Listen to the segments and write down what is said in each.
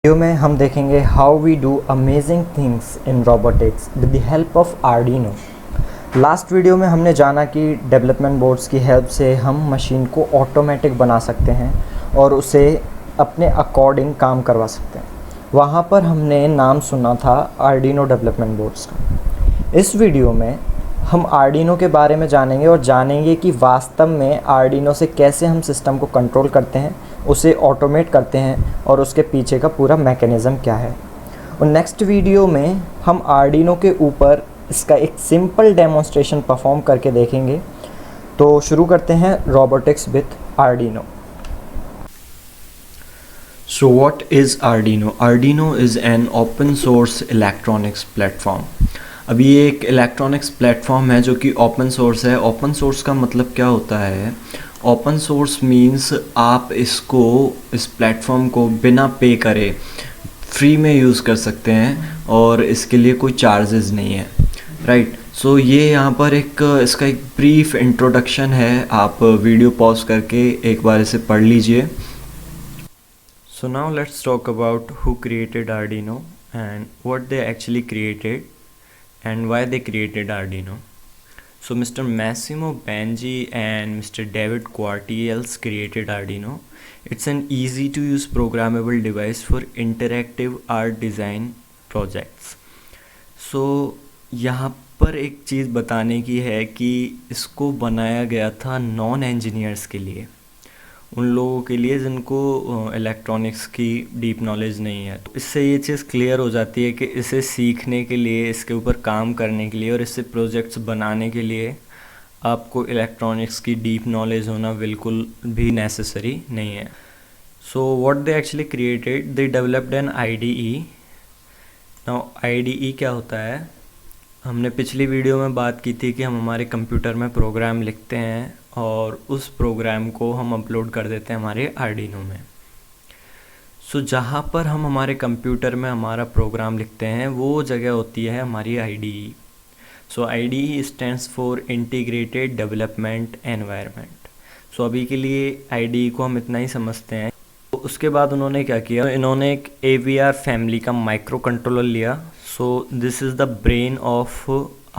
Video में हम देखेंगे how we do amazing things in robotics with the help of Arduino. Last video में हमने जाना कि डेवलपमेंट बोर्ड्स की हेल्प से हम मशीन को ऑटोमेटिक बना सकते हैं और उसे अपने अकॉर्डिंग काम करवा सकते हैं। वहाँ पर हमने नाम सुना था आर्डिनो डेवलपमेंट बोर्ड्स का। इस वीडियो में हम आर्डिनो के बारे में जानेंगे और जानेंगे कि वास्तव में आर्डिनो से कैसे हम सिस्टम को कंट्रोल करते हैं, उसे ऑटोमेट करते हैं और उसके पीछे का पूरा मैकेनिज़्म क्या है। और नेक्स्ट वीडियो में हम आर्डिनो के ऊपर इसका एक सिंपल डेमोन्स्ट्रेशन परफॉर्म करके देखेंगे। तो शुरू करते हैं robotics with Arduino. So what is Arduino? Arduino is an open source electronics platform. अभी ये एक इलेक्ट्रॉनिक्स प्लेटफॉर्म है जो कि ओपन सोर्स है। ओपन सोर्स का मतलब क्या होता है? ओपन सोर्स मीन्स आप इस प्लेटफॉर्म को बिना पे करे फ्री में यूज़ कर सकते हैं और इसके लिए कोई चार्जेस नहीं है, राइट। सो ये यहाँ पर इसका एक ब्रीफ इंट्रोडक्शन है। आप वीडियो पॉज करके एक बार इसे पढ़ लीजिए। So now let's talk about who created Arduino and what they actually created and why they created Arduino. So Mr. Massimo Bangi and Mr. David Quartiels created Arduino. It's an easy to use programmable device for interactive art design projects. So यहाँ पर एक चीज़ बताने की है कि इसको बनाया गया था नॉन इंजीनियर्स के लिए, उन लोगों के लिए जिनको इलेक्ट्रॉनिक्स की डीप नॉलेज नहीं है। तो इससे ये चीज़ क्लियर हो जाती है कि इसे सीखने के लिए, इसके ऊपर काम करने के लिए और इससे प्रोजेक्ट्स बनाने के लिए आपको इलेक्ट्रॉनिक्स की डीप नॉलेज होना बिल्कुल भी नेसेसरी नहीं है। So what they actually created, they developed N IDE। Now IDE क्या होता है? हमने पिछली वीडियो में बात की थी कि हम हमारे कंप्यूटर में प्रोग्राम लिखते हैं और उस प्रोग्राम को हम अपलोड कर देते हैं हमारे आर्डिनो में। सो जहाँ पर हम हमारे कंप्यूटर में हमारा प्रोग्राम लिखते हैं वो जगह होती है हमारी IDE। So IDE stands for integrated development environment. So अभी के लिए IDE को हम इतना ही समझते हैं। तो उसके बाद उन्होंने क्या किया, इन्होंने एक AVR फैमिली का माइक्रो कंट्रोलर लिया। So this is the brain of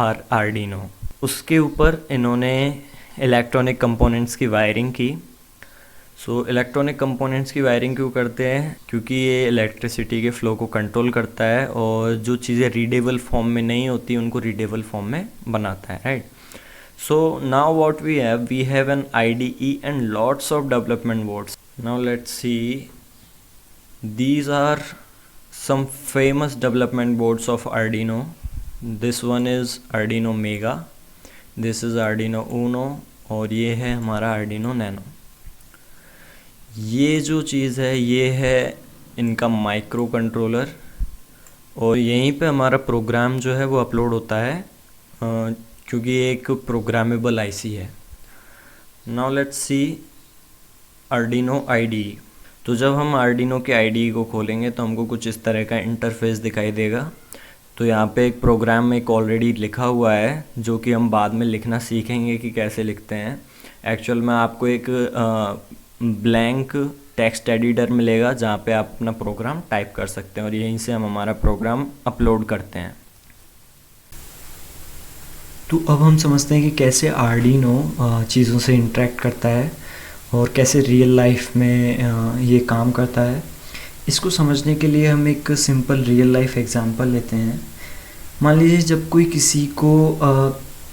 our Arduino. उसके ऊपर इन्होंने इलेक्ट्रॉनिक कंपोनेंट्स की वायरिंग की। सो इलेक्ट्रॉनिक कंपोनेंट्स की वायरिंग क्यों करते हैं? क्योंकि ये इलेक्ट्रिसिटी के फ़्लो को कंट्रोल करता है और जो चीज़ें रीडेबल फॉर्म में नहीं होती उनको रीडेबल फॉर्म में बनाता है, right. So now what we have an IDE and lots of development boards. Now let's see, these are some famous development boards of Arduino. This one is Arduino Mega, this is Arduino Uno और ये है हमारा Arduino Nano। ये जो चीज़ है ये है इनका माइक्रो कंट्रोलर और यहीं पे हमारा प्रोग्राम जो है वो अपलोड होता है क्योंकि ये एक प्रोग्रामेबल IC है। Now let's C Arduino IDE। तो जब हम आर्डिनो के IDE को खोलेंगे तो हमको कुछ इस तरह का इंटरफेस दिखाई देगा। तो यहाँ पे एक प्रोग्राम में एक ऑलरेडी लिखा हुआ है जो कि हम बाद में लिखना सीखेंगे कि कैसे लिखते हैं। एक्चुअल में आपको एक ब्लैंक टेक्स्ट एडिटर मिलेगा जहाँ पे आप अपना प्रोग्राम टाइप कर सकते हैं और यहीं से हम हमारा प्रोग्राम अपलोड करते हैं। तो अब हम समझते हैं कि कैसे आर्डिनो चीज़ों से इंटरेक्ट करता है और कैसे रियल लाइफ में ये काम करता है। इसको समझने के लिए हम एक सिंपल रियल लाइफ एग्जांपल लेते हैं। मान लीजिए जब कोई किसी को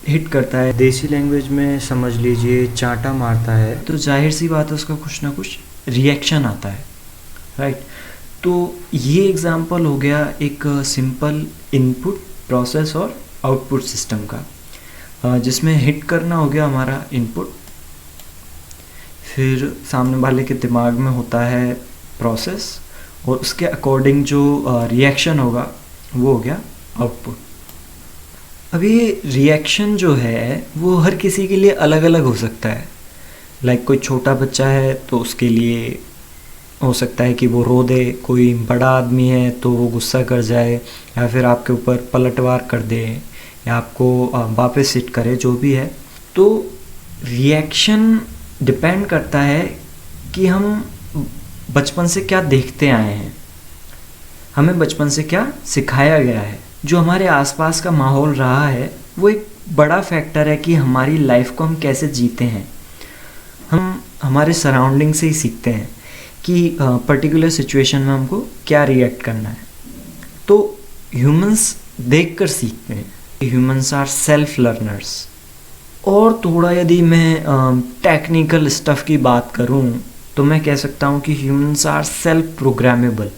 हिट करता है, देसी लैंग्वेज में समझ लीजिए चांटा मारता है, तो जाहिर सी बात है उसका कुछ ना कुछ रिएक्शन आता है, राइट। तो ये एग्जांपल हो गया एक सिंपल इनपुट प्रोसेस और आउटपुट सिस्टम का, जिसमें हिट करना हो गया हमारा इनपुट, फिर सामने वाले के दिमाग में होता है प्रोसेस और उसके अकॉर्डिंग जो रिएक्शन होगा वो हो गया आउटपुट। अब ये रिएक्शन जो है वो हर किसी के लिए अलग अलग हो सकता है। लाइक कोई छोटा बच्चा है तो उसके लिए हो सकता है कि वो रो दे, कोई बड़ा आदमी है तो वो गुस्सा कर जाए या फिर आपके ऊपर पलटवार कर दे या आपको वापस हिट करे, जो भी है। तो रिएक्शन डिपेंड करता है कि हम बचपन से क्या देखते आए हैं, हमें बचपन से क्या सिखाया गया है, जो हमारे आसपास का माहौल रहा है वो एक बड़ा फैक्टर है कि हमारी लाइफ को हम कैसे जीते हैं। हम हमारे सराउंडिंग से ही सीखते हैं कि पर्टिकुलर सिचुएशन में हमको क्या रिएक्ट करना है। तो ह्यूमंस देखकर सीखते हैं, ह्यूमंस आर सेल्फ लर्नर्स। और थोड़ा यदि मैं टेक्निकल स्टफ़ की बात करूं तो मैं कह सकता हूं कि ह्यूमंस आर सेल्फ प्रोग्रामेबल।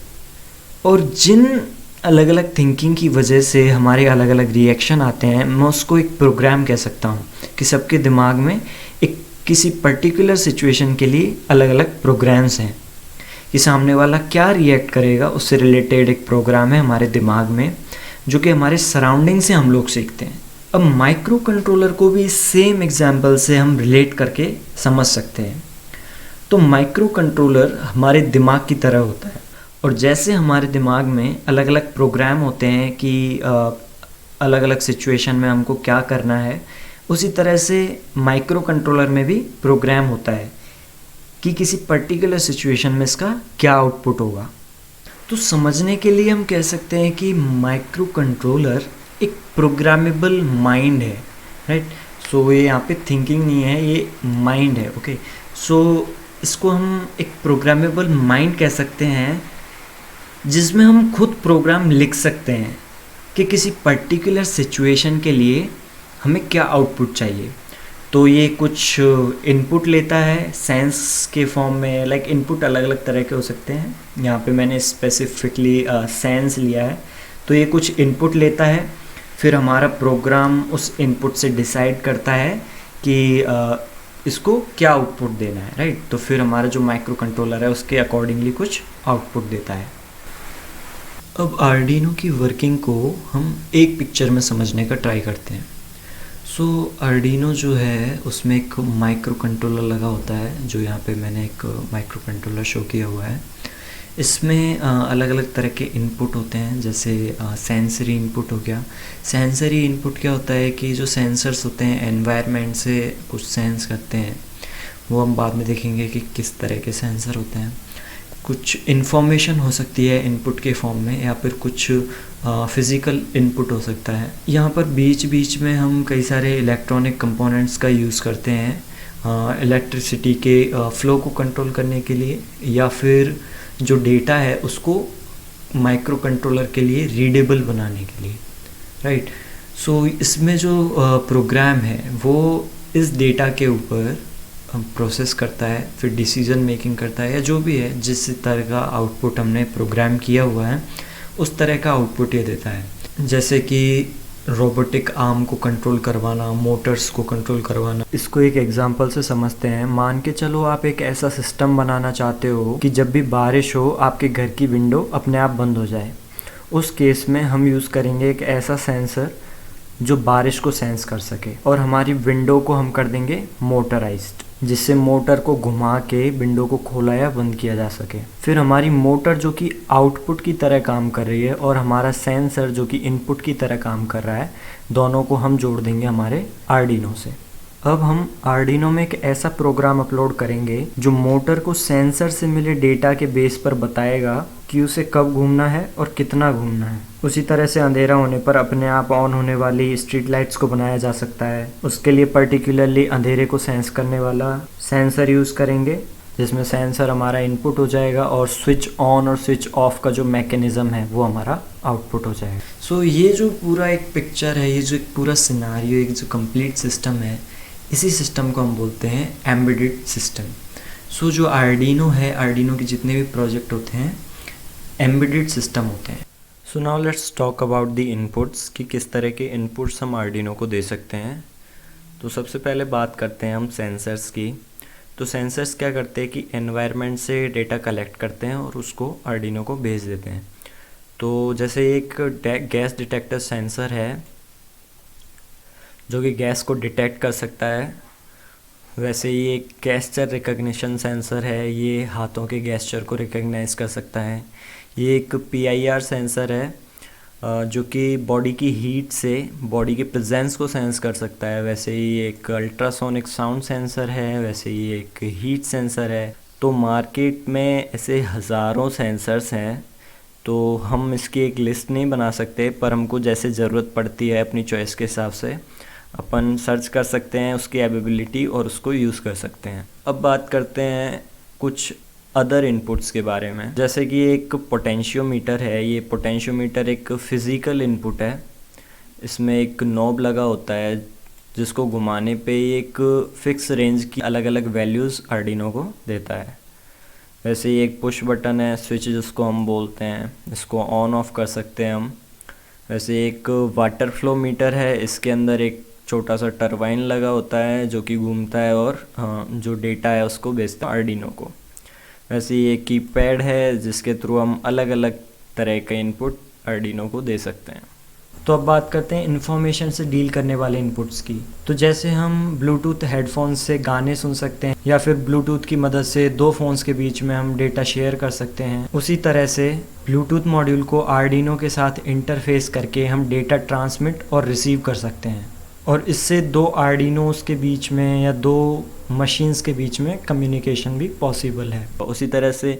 और जिन अलग अलग थिंकिंग की वजह से हमारे अलग अलग रिएक्शन आते हैं, मैं उसको एक प्रोग्राम कह सकता हूँ कि सबके दिमाग में एक किसी पर्टिकुलर सिचुएशन के लिए अलग अलग प्रोग्राम्स हैं कि सामने वाला क्या रिएक्ट करेगा, उससे रिलेटेड एक प्रोग्राम है हमारे दिमाग में, जो कि हमारे सराउंडिंग से हम लोग सीखते हैं। अब माइक्रो कंट्रोलर को भी सेम एग्जाम्पल से हम रिलेट करके समझ सकते हैं। तो माइक्रो कंट्रोलर हमारे दिमाग की तरह होता है, और जैसे हमारे दिमाग में अलग अलग प्रोग्राम होते हैं कि अलग अलग सिचुएशन में हमको क्या करना है, उसी तरह से माइक्रो कंट्रोलर में भी प्रोग्राम होता है कि किसी पर्टिकुलर सिचुएशन में इसका क्या आउटपुट होगा। तो समझने के लिए हम कह सकते हैं कि माइक्रो कंट्रोलर एक प्रोग्रामेबल माइंड है, राइट। सो ये यहाँ पे थिंकिंग नहीं है, ये माइंड है, ओके। सो इसको हम एक प्रोग्रामेबल माइंड कह सकते हैं, जिसमें हम खुद प्रोग्राम लिख सकते हैं कि किसी पर्टिकुलर सिचुएशन के लिए हमें क्या आउटपुट चाहिए। तो ये कुछ इनपुट लेता है सेंस के फॉर्म में, लाइक इनपुट अलग अलग तरह के हो सकते हैं, यहाँ पे मैंने स्पेसिफिकली सेंस लिया है। तो ये कुछ इनपुट लेता है, फिर हमारा प्रोग्राम उस इनपुट से डिसाइड करता है कि इसको क्या आउटपुट देना है, राइट। तो फिर हमारा जो माइक्रो कंट्रोलर है उसके अकॉर्डिंगली कुछ आउटपुट देता है। अब आर्डिनो की वर्किंग को हम एक पिक्चर में समझने का ट्राई करते हैं। सो आर्डिनो जो है उसमें एक माइक्रो कंट्रोलर लगा होता है, जो यहाँ पे मैंने एक माइक्रो कंट्रोलर शो किया हुआ है। इसमें अलग अलग तरह के इनपुट होते हैं, जैसे सेंसरी इनपुट हो गया। सेंसरी इनपुट क्या होता है कि जो सेंसर्स होते हैं एनवायरनमेंट से कुछ सेंस करते हैं, वो हम बाद में देखेंगे कि किस तरह के सेंसर होते हैं। कुछ इन्फॉर्मेशन हो सकती है इनपुट के फॉर्म में, या फिर कुछ फिज़िकल इनपुट हो सकता है। यहाँ पर बीच बीच में हम कई सारे इलेक्ट्रॉनिक कंपोनेंट्स का यूज़ करते हैं इलेक्ट्रिसिटी के फ्लो को कंट्रोल करने के लिए, या फिर जो डेटा है उसको माइक्रो कंट्रोलर के लिए रीडेबल बनाने के लिए, राइट। सो इसमें जो प्रोग्राम है वो इस डेटा के ऊपर प्रोसेस करता है, फिर डिसीजन मेकिंग करता है, या जो भी है जिस तरह का आउटपुट हमने प्रोग्राम किया हुआ है उस तरह का आउटपुट ये देता है। जैसे कि रोबोटिक आर्म को कंट्रोल करवाना, मोटर्स को कंट्रोल करवाना। इसको एक एग्जांपल से समझते हैं। मान के चलो आप एक ऐसा सिस्टम बनाना चाहते हो कि जब भी बारिश हो आपके घर की विंडो अपने आप बंद हो जाए। उस केस में हम यूज़ करेंगे एक ऐसा सेंसर जो बारिश को सेंस कर सके, और हमारी विंडो को हम कर देंगे मोटराइज्ड, जिससे मोटर को घुमा के विंडो को खोला या बंद किया जा सके। फिर हमारी मोटर जो कि आउटपुट की तरह काम कर रही है और हमारा सेंसर जो कि इनपुट की तरह काम कर रहा है, दोनों को हम जोड़ देंगे हमारे आर्डिनो से। अब हम आर्डिनो में एक ऐसा प्रोग्राम अपलोड करेंगे जो मोटर को सेंसर से मिले डेटा के बेस पर बताएगा कि उसे कब घूमना है और कितना घूमना है। उसी तरह से अंधेरा होने पर अपने आप ऑन होने वाली स्ट्रीट लाइट्स को बनाया जा सकता है। उसके लिए पर्टिकुलरली अंधेरे को सेंस करने वाला सेंसर यूज़ करेंगे, जिसमें सेंसर हमारा इनपुट हो जाएगा और स्विच ऑन और स्विच ऑफ का जो मैकेनिज़्म है वो हमारा आउटपुट हो जाएगा। सो ये जो पूरा एक पिक्चर है, ये जो एक पूरा सिनारियो, एक जो कंप्लीट सिस्टम है, इसी सिस्टम को हम बोलते हैं एम्बेडेड सिस्टम। सो जो आर्डिनो है, आर्डिनो के जितने भी प्रोजेक्ट होते हैं एम्बेडेड सिस्टम होते हैं। So now let's talk about the inputs, कि किस तरह के इनपुट्स हम आर्डिनो को दे सकते हैं। तो सबसे पहले बात करते हैं हम सेंसर्स की। तो सेंसर्स क्या करते हैं कि एनवायरनमेंट से डेटा कलेक्ट करते हैं और उसको आर्डिनो को भेज देते हैं। तो जैसे एक गैस डिटेक्टर सेंसर है जो कि गैस को डिटेक्ट कर सकता है, वैसे ही एक गेस्चर रिकग्निशन सेंसर है, ये हाथों के गेस्चर को रिकग्नाइज कर सकता है। ये एक PIR सेंसर है जो कि बॉडी की हीट से बॉडी के प्रेजेंस को सेंस कर सकता है। वैसे ही एक अल्ट्रासोनिक साउंड सेंसर है, वैसे ही एक हीट सेंसर है। तो मार्केट में ऐसे हज़ारों सेंसर्स हैं तो हम इसकी एक लिस्ट नहीं बना सकते, पर हमको जैसे ज़रूरत पड़ती है अपनी चॉइस के हिसाब से अपन सर्च कर सकते हैं उसकी अवेलेबिलिटी और उसको यूज़ कर सकते हैं। अब बात करते हैं कुछ अदर इनपुट्स के बारे में, जैसे कि एक पोटेंशियोमीटर है। ये पोटेंशियोमीटर एक फ़िज़िकल इनपुट है। इसमें एक नॉब लगा होता है जिसको घुमाने पे ये एक फ़िक्स रेंज की अलग अलग वैल्यूज़ आर्डिनो को देता है। वैसे ही एक पुश बटन है, स्विच जिसको हम बोलते हैं, इसको ऑन ऑफ कर सकते हैं हम। वैसे एक वाटर फ्लो मीटर है, इसके अंदर एक छोटा सा टरबाइन लगा होता है जो कि घूमता है और जो डेटा है उसको भेजता है आर्डिनो को। वैसे ही एक कीपैड है जिसके थ्रू हम अलग अलग तरह के इनपुट आर्डिनो को दे सकते हैं। तो अब बात करते हैं इन्फॉर्मेशन से डील करने वाले इनपुट्स की। तो जैसे हम ब्लूटूथ हेडफोन से गाने सुन सकते हैं या फिर ब्लूटूथ की मदद से दो फ़ोन्स के बीच में हम डेटा शेयर कर सकते हैं, उसी तरह से ब्लूटूथ मॉड्यूल को आर्डिनो के साथ इंटरफेस करके हम डेटा ट्रांसमिट और रिसीव कर सकते हैं, और इससे दो आर्डिनोस के बीच में या दो मशीन्स के बीच में कम्युनिकेशन भी पॉसिबल है। उसी तरह से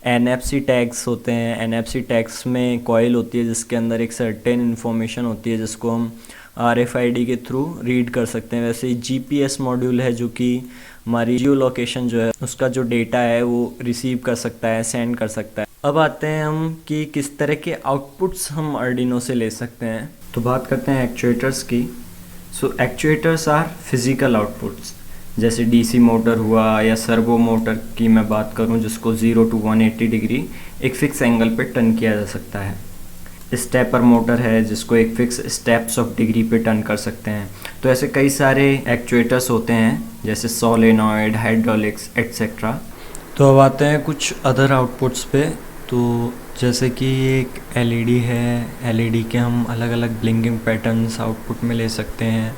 NFC टैग्स होते हैं। NFC टैग्स में कॉइल होती है जिसके अंदर एक सर्टेन इन्फॉर्मेशन होती है जिसको हम RFID के थ्रू रीड कर सकते हैं। वैसे ही GPS मॉड्यूल है जो कि हमारी जियो लोकेशन जो है उसका जो डेटा है वो रिसीव कर सकता है, सेंड कर सकता है। अब आते हैं हम कि किस तरह के आउटपुट्स हम आर्डिनो से ले सकते हैं। तो बात करते हैं एक्चुएटर्स की। सो एक्चुएटर्स आर फिज़िकल आउटपुट्स, जैसे DC मोटर हुआ या सर्वो मोटर की मैं बात करूं जिसको 0 to 180 डिग्री एक फ़िक्स एंगल पे टर्न किया जा सकता है। स्टेपर मोटर है जिसको एक फ़िक्स स्टेप्स ऑफ डिग्री पे टर्न कर सकते हैं। तो ऐसे कई सारे एक्चुएटर्स होते हैं जैसे सोलेनॉइड, हाइड्रोलिक्स एट्सेट्रा। तो अब आते हैं कुछ अदर आउटपुट्स पे। तो जैसे कि एक LED है, LED के हम अलग अलग ब्लिंकिंग पैटर्न्स आउटपुट में ले सकते हैं।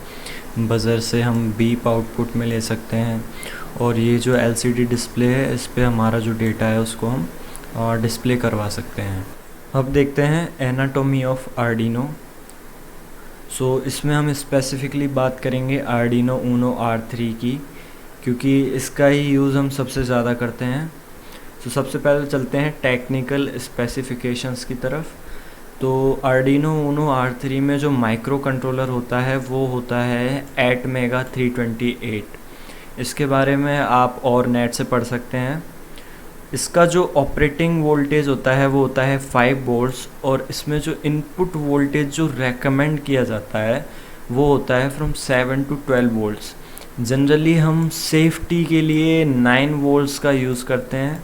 बज़र से हम बीप आउटपुट में ले सकते हैं, और ये जो LCD डिस्प्ले है इस पे हमारा जो डेटा है उसको हम डिस्प्ले करवा सकते हैं। अब देखते हैं एनाटॉमी ऑफ आर्डिनो। सो इसमें हम स्पेसिफिकली बात करेंगे आर्डिनो ऊनो R3 की, क्योंकि इसका ही यूज़ हम सबसे ज़्यादा करते हैं। तो सबसे पहले चलते हैं टेक्निकल स्पेसिफिकेशंस की तरफ। तो आर्डिनो ऊनो R3 में जो माइक्रो कंट्रोलर होता है वो होता है ATmega 328। इसके बारे में आप और नेट से पढ़ सकते हैं। इसका जो ऑपरेटिंग वोल्टेज होता है वो होता है 5 वोल्ट्स, और इसमें जो इनपुट वोल्टेज जो रेकमेंड किया जाता है वो होता है फ्रॉम 7 to 12 वोल्ट्स। जनरली हम सेफ्टी के लिए 9 वोल्ट्स का यूज़ करते हैं।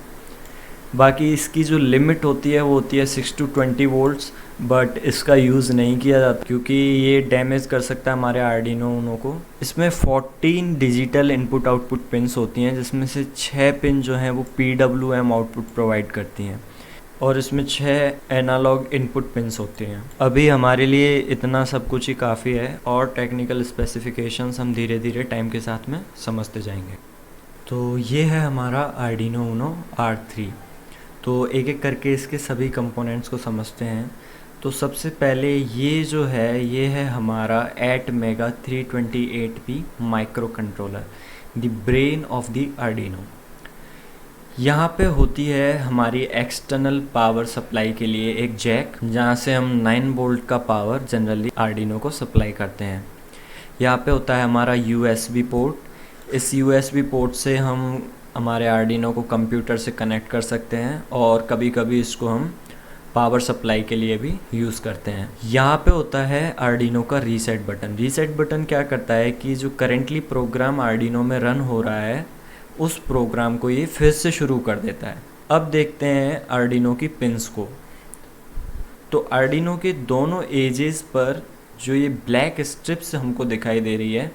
बाकी इसकी जो लिमिट होती है वो होती है 6 to 20 वोल्ट्स, बट इसका यूज़ नहीं किया जाता क्योंकि ये डैमेज कर सकता है हमारे आर्डिनो ऊनो को। इसमें 14 डिजिटल इनपुट आउटपुट पिन्स होती हैं, जिसमें से 6 पिन जो हैं वो PWM आउटपुट प्रोवाइड करती हैं, और इसमें 6 एनालॉग इनपुट पिन्स होती हैं। अभी हमारे लिए इतना सब कुछ ही काफ़ी है, और टेक्निकल स्पेसिफिकेशंस हम धीरे धीरे टाइम के साथ में समझते जाएंगे। तो ये है हमारा आर्डिनो ऊनो R3। तो एक एक करके इसके सभी कंपोनेंट्स को समझते हैं। तो सबसे पहले ये जो है ये है हमारा ATmega 328P micro controller, the brain of the Arduino. यहाँ पे होती है हमारी एक्सटर्नल पावर सप्लाई के लिए एक जैक, जहाँ से हम 9 वोल्ट का पावर जनरली आर्डिनो को सप्लाई करते हैं। यहाँ पे होता है हमारा USB पोर्ट। इस USB पोर्ट से हम हमारे आर्डिनो को कंप्यूटर से कनेक्ट कर सकते हैं, और कभी कभी इसको हम पावर सप्लाई के लिए भी यूज़ करते हैं। यहाँ पे होता है आर्डिनो का रीसेट बटन। रीसेट बटन क्या करता है कि जो करेंटली प्रोग्राम आर्डिनो में रन हो रहा है उस प्रोग्राम को ये फिर से शुरू कर देता है। अब देखते हैं आर्डिनो की पिन्स को। तो आर्डिनो के दोनों एजेस पर जो ये ब्लैक स्ट्रिप्स हमको दिखाई दे रही है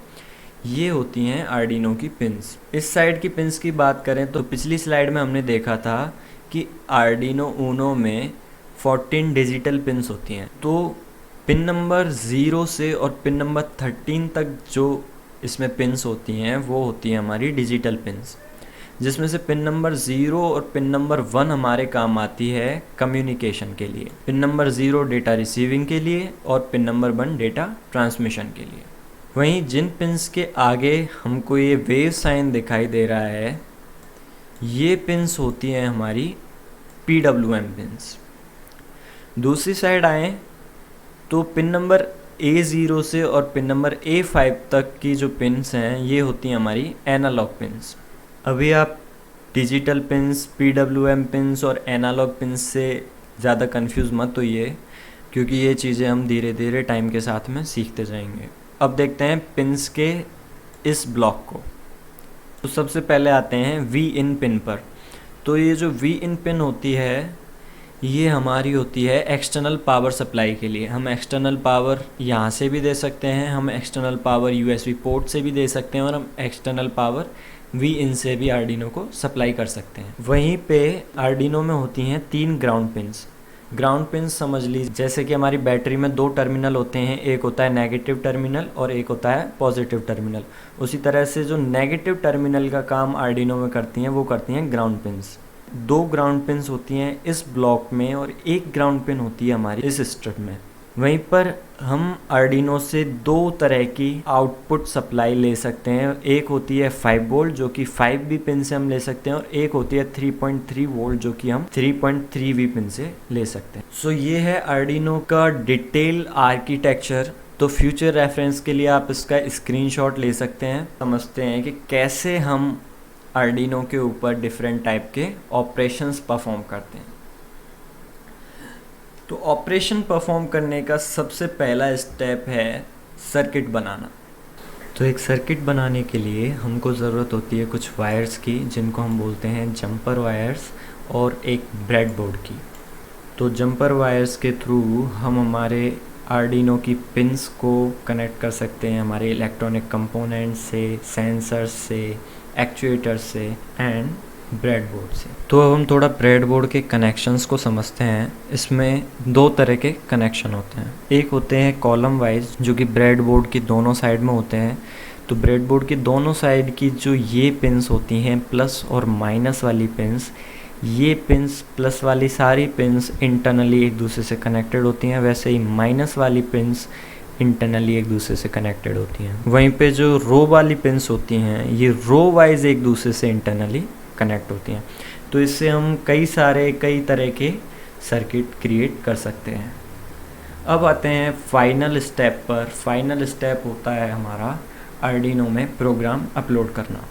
ये होती हैं आर्डिनो की पिन्स। इस साइड की पिन्स की बात करें तो पिछली स्लाइड में हमने देखा था कि आर्डिनो ऊनो में 14 डिजिटल पिन्स होती हैं। तो पिन नंबर 0 से और पिन नंबर 13 तक जो इसमें पिन्स होती हैं वो होती हैं हमारी डिजिटल पिन्स, जिसमें से पिन नंबर 0 और पिन नंबर 1 हमारे काम आती है कम्युनिकेशन के लिए। पिन नंबर 0 डेटा रिसीविंग के लिए और पिन नंबर 1 डेटा ट्रांसमिशन के लिए। वहीं जिन पिन्स के आगे हमको ये वेव साइन दिखाई दे रहा है ये पिन्स होती हैं हमारी PWM पिन्स। दूसरी साइड आए तो पिन नंबर A0 से और पिन नंबर A5 तक की जो पिन्स हैं ये होती हैं हमारी एनालॉग पिन्स। अभी आप डिजिटल पिन्स, PWM पिन्स और एनालॉग पिन्स से ज़्यादा कंफ्यूज मत होइए, क्योंकि ये चीज़ें हम धीरे धीरे टाइम के साथ में सीखते जाएंगे। अब देखते हैं पिन्स के इस ब्लॉक को। तो सबसे पहले आते हैं वी इन पिन पर। तो ये जो वी इन पिन होती है ये हमारी होती है एक्सटर्नल पावर सप्लाई के लिए। हम एक्सटर्नल पावर यहाँ से भी दे सकते हैं, हम एक्सटर्नल पावर USB पोर्ट से भी दे सकते हैं और हम एक्सटर्नल पावर वी इन से भी आर्डिनो को सप्लाई कर सकते हैं। वहीं पे आर्डिनो में होती हैं 3 ग्राउंड पिन्स। ग्राउंड पिन्स समझ लीजिए जैसे कि हमारी बैटरी में 2 टर्मिनल होते हैं, एक होता है नेगेटिव टर्मिनल और एक होता है पॉजिटिव टर्मिनल। उसी तरह से जो नेगेटिव टर्मिनल का काम आर्डिनो में करती हैं वो करती हैं ग्राउंड पिन्स। 2 ग्राउंड पिन्स होती हैं इस ब्लॉक में और 1 ग्राउंड पिन होती है हमारी इस स्ट्रिप में। वहीं पर हम आर्डिनो से 2 तरह की आउटपुट सप्लाई ले सकते हैं। एक होती है 5 वोल्ट जो कि 5V पिन से हम ले सकते हैं और एक होती है 3.3 वोल्ट जो कि हम 3.3V पिन से ले सकते हैं। सो ये है आर्डिनो का डिटेल आर्किटेक्चर। तो फ्यूचर रेफरेंस के लिए आप इसका स्क्रीनशॉट ले सकते हैं। समझते हैं कि कैसे हम आर्डिनो के ऊपर डिफरेंट टाइप के ऑपरेशंस परफॉर्म करते हैं। तो ऑपरेशन परफॉर्म करने का सबसे पहला स्टेप है सर्किट बनाना। तो एक सर्किट बनाने के लिए हमको ज़रूरत होती है कुछ वायर्स की, जिनको हम बोलते हैं जंपर वायर्स, और एक ब्रेडबोर्ड की। तो जंपर वायर्स के थ्रू हम हमारे आर्डिनो की पिन्स को कनेक्ट कर सकते हैं हमारे इलेक्ट्रॉनिक कंपोनेंट्स से, सेंसर्स से, एक्चुएटर से एंड ब्रेडबोर्ड से। तो अब हम थोड़ा ब्रेडबोर्ड के कनेक्शंस को समझते हैं। इसमें 2 तरह के कनेक्शन होते हैं। एक होते हैं कॉलम वाइज जो कि ब्रेडबोर्ड की दोनों साइड में होते हैं। तो ब्रेडबोर्ड की दोनों साइड की जो ये पिन्स होती हैं प्लस और माइनस वाली पिन्स, ये पिन्स प्लस वाली सारी पिन्स इंटरनली एक दूसरे से कनेक्टेड होती हैं। वैसे ही माइनस वाली पिन्स इंटरनली एक दूसरे से कनेक्टेड होती हैं। वहीं पे जो रो वाली पिन्स होती हैं ये रो वाइज एक दूसरे से इंटरनली कनेक्ट होती हैं। तो इससे हम कई तरह के सर्किट क्रिएट कर सकते हैं। अब आते हैं फाइनल स्टेप पर। फाइनल स्टेप होता है हमारा आर्डिनो में प्रोग्राम अपलोड करना।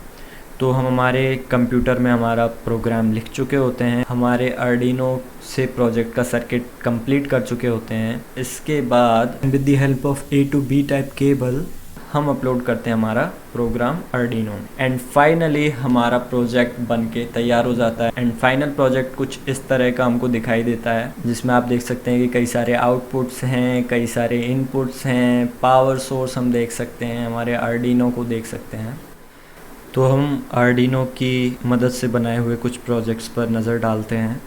तो हम हमारे कंप्यूटर में हमारा प्रोग्राम लिख चुके होते हैं, हमारे आर्डिनो से प्रोजेक्ट का सर्किट कंप्लीट कर चुके होते हैं। इसके बाद with the help of A to B type cable हम अपलोड करते हैं हमारा प्रोग्राम आर्डिनो एंड फाइनली हमारा प्रोजेक्ट बन के तैयार हो जाता है। एंड फाइनल प्रोजेक्ट कुछ इस तरह का हमको दिखाई देता है, जिसमें आप देख सकते हैं कि कई सारे आउटपुट्स हैं, कई सारे इनपुट्स हैं, पावर सोर्स हम देख सकते हैं, हमारे आर्डिनो को देख सकते हैं। तो हम आर्डिनो की मदद से बनाए हुए कुछ प्रोजेक्ट्स पर नज़र डालते हैं।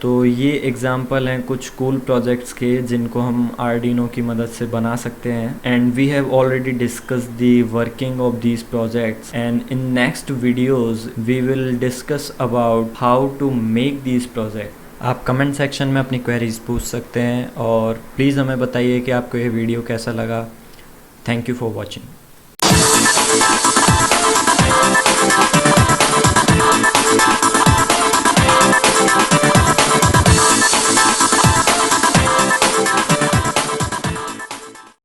तो ये एग्जाम्पल हैं कुछ कूल प्रोजेक्ट्स के जिनको हम आर्डिनो की मदद से बना सकते हैं। And we have already discuss the working of these projects and in next videos we will discuss about how to make these project. आप कमेंट सेक्शन में अपनी क्वेरीज पूछ सकते हैं और प्लीज़ हमें बताइए कि आपको ये वीडियो कैसा लगा। Thank you for watching.